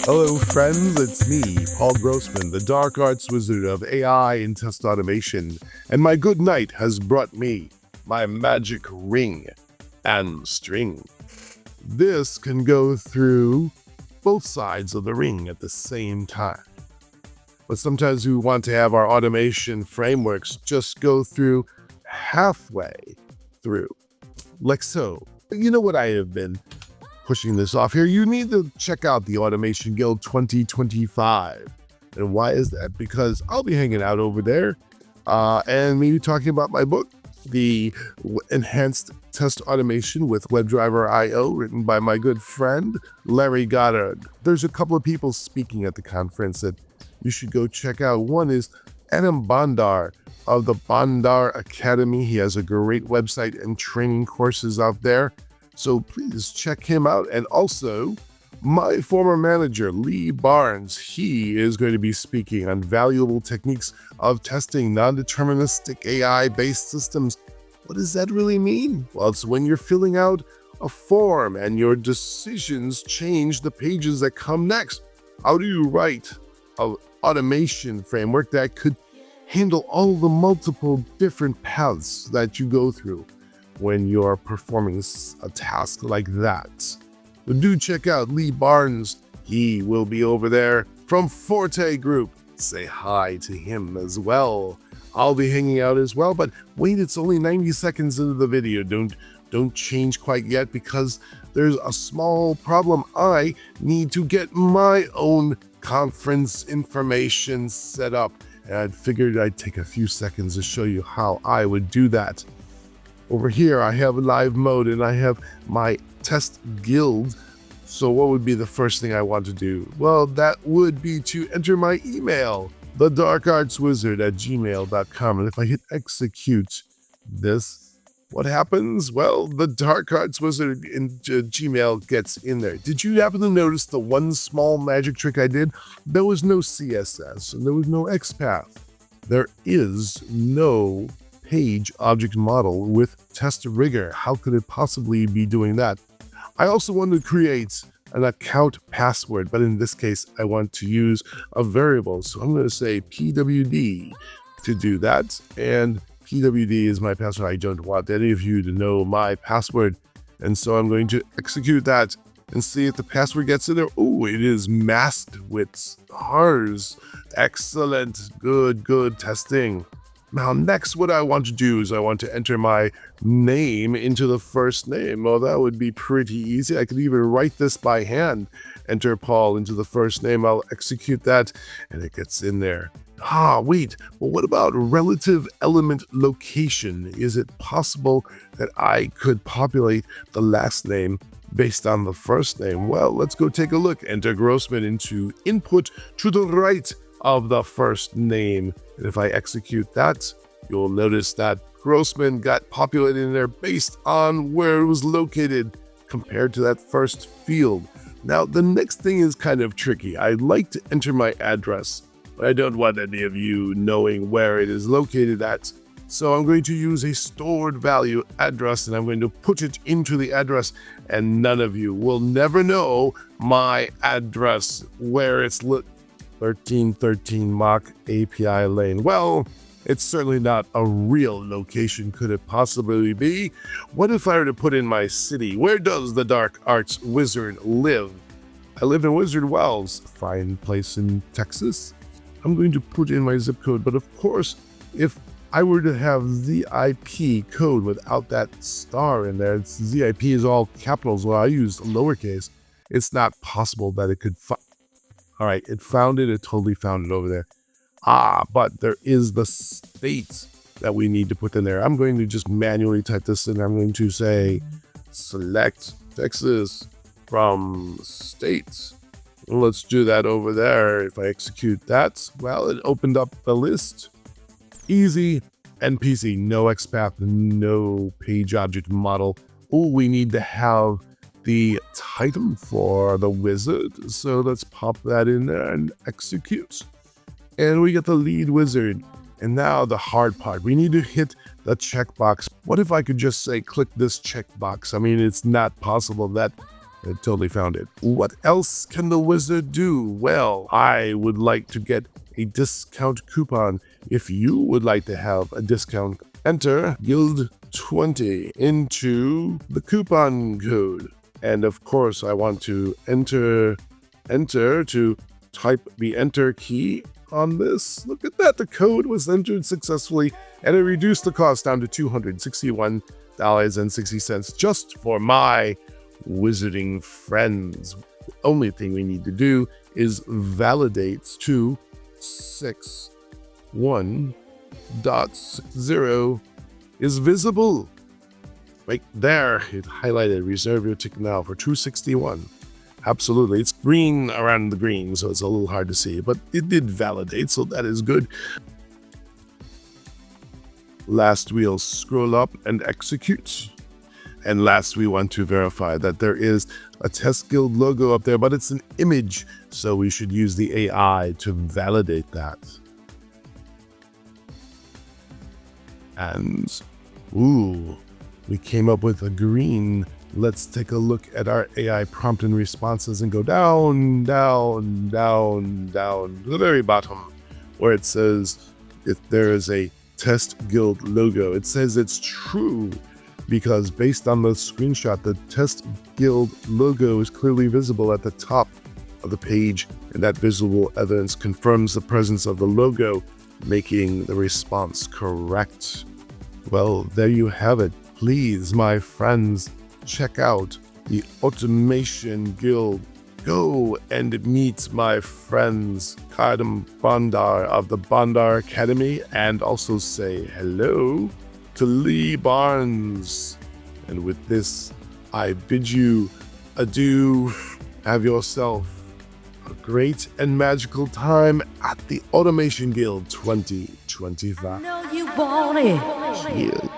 Hello, friends. It's me, Paul Grossman, the dark arts wizard of AI and test automation. And my good knight has brought me my magic ring and string. This can go through both sides of the ring at the same time. But sometimes we want to have our automation frameworks just go through halfway through, like so. You know what I have been pushing this off here? You need to check out the Automation Guild 2025. And why is that? Because I'll be hanging out over there and maybe talking about my book, The Enhanced Test Automation with WebDriver IO, written by my good friend, Larry Goddard. There's a couple of people speaking at the conference that you should go check out. One is Adam Bondar of the Bondar Academy. He has a great website and training courses out there. So please check him out. And also, my former manager, Lee Barnes, he is going to be speaking on valuable techniques of testing non-deterministic AI-based systems. What does that really mean? Well, it's when you're filling out a form and your decisions change the pages that come next. How do you write an automation framework that could handle all the multiple different paths that you go through when you're performing a task like that? But do check out Lee Barnes. He will be over there from Forte Group. Say hi to him as well. I'll be hanging out as well, but wait, it's only 90 seconds into the video. Don't change quite yet because there's a small problem. I need to get my own conference information set up. And I figured I'd take a few seconds to show you how I would do that. Over here, I have live mode and I have my test guild. So what would be the first thing I want to do? Well, that would be to enter my email, thedarkartswizard@gmail.com. And if I hit execute this, what happens? Well, the Dark Arts Wizard in Gmail gets in there. Did you happen to notice the one small magic trick I did? There was no CSS and there was no XPath. There is no page object model with test rigor. How could it possibly be doing that? I also want to create an account password, but in this case, I want to use a variable. So I'm going to say PWD to do that. And PWD is my password. I don't want any of you to know my password. And so I'm going to execute that and see if the password gets in there. Oh, it is masked with stars. Excellent. Good testing. Now, next, what I want to do is I want to enter my name into the first name. Well, that would be pretty easy. I could even write this by hand. Enter Paul into the first name. I'll execute that, and it gets in there. Wait, but what about relative element location? Is it possible that I could populate the last name based on the first name? Well, let's go take a look. Enter Grossman into input to the right of the first name. And if I execute that, you'll notice that Grossman got populated in there based on where it was located compared to that first field. Now, the next thing is kind of tricky. I'd like to enter my address, but I don't want any of you knowing where it is located at. So I'm going to use a stored value address and I'm going to put it into the address, and none of you will never know my address where it's 1313 Mach API Lane. Well, it's certainly not a real location. Could it possibly be? What if I were to put in my city? Where does the Dark Arts Wizard live? I live in Wizard Wells, fine place in Texas. I'm going to put in my zip code, but of course, if I were to have ZIP code without that star in there, ZIP is all capitals, well, I use lowercase. It's not possible that it could all right, it found it. It totally found it over there. But there is the state that we need to put in there. I'm going to just manually type this in. I'm going to say, select Texas from state. Let's do that over there. If I execute that, well, it opened up the list. Easy and peasy. No XPath, no page object model. Oh, we need to have the title for the wizard. So let's pop that in there and execute. And we get the lead wizard. And now the hard part. We need to hit the checkbox. What if I could just say, click this checkbox? I mean, it's not possible that I totally found it. What else can the wizard do? Well, I would like to get a discount coupon. If you would like to have a discount, enter Guild20 into the coupon code. And of course, I want to enter to type the enter key on this. Look at that. The code was entered successfully and it reduced the cost down to $261.60 just for my wizarding friends. The only thing we need to do is validate to 6.1.60 is visible. Right there, it highlighted reserve your ticket now for 261. Absolutely. It's green around the green, so it's a little hard to see, but it did validate, so that is good. Last, we'll scroll up and execute. And last, we want to verify that there is a Test Guild logo up there, but it's an image, so we should use the AI to validate that. And, ooh, we came up with a green. Let's take a look at our AI prompt and responses and go down, down, down, down to the very bottom where it says if there is a Test Guild logo. It says it's true because based on the screenshot, the Test Guild logo is clearly visible at the top of the page, and that visible evidence confirms the presence of the logo, making the response correct. Well, there you have it. Please, my friends, check out the Automation Guild. Go and meet my friends Kardam Bondar of the Bondar Academy, and also say hello to Lee Barnes. And with this, I bid you adieu. Have yourself a great and magical time at the Automation Guild 2025. I know you want it. Cheers.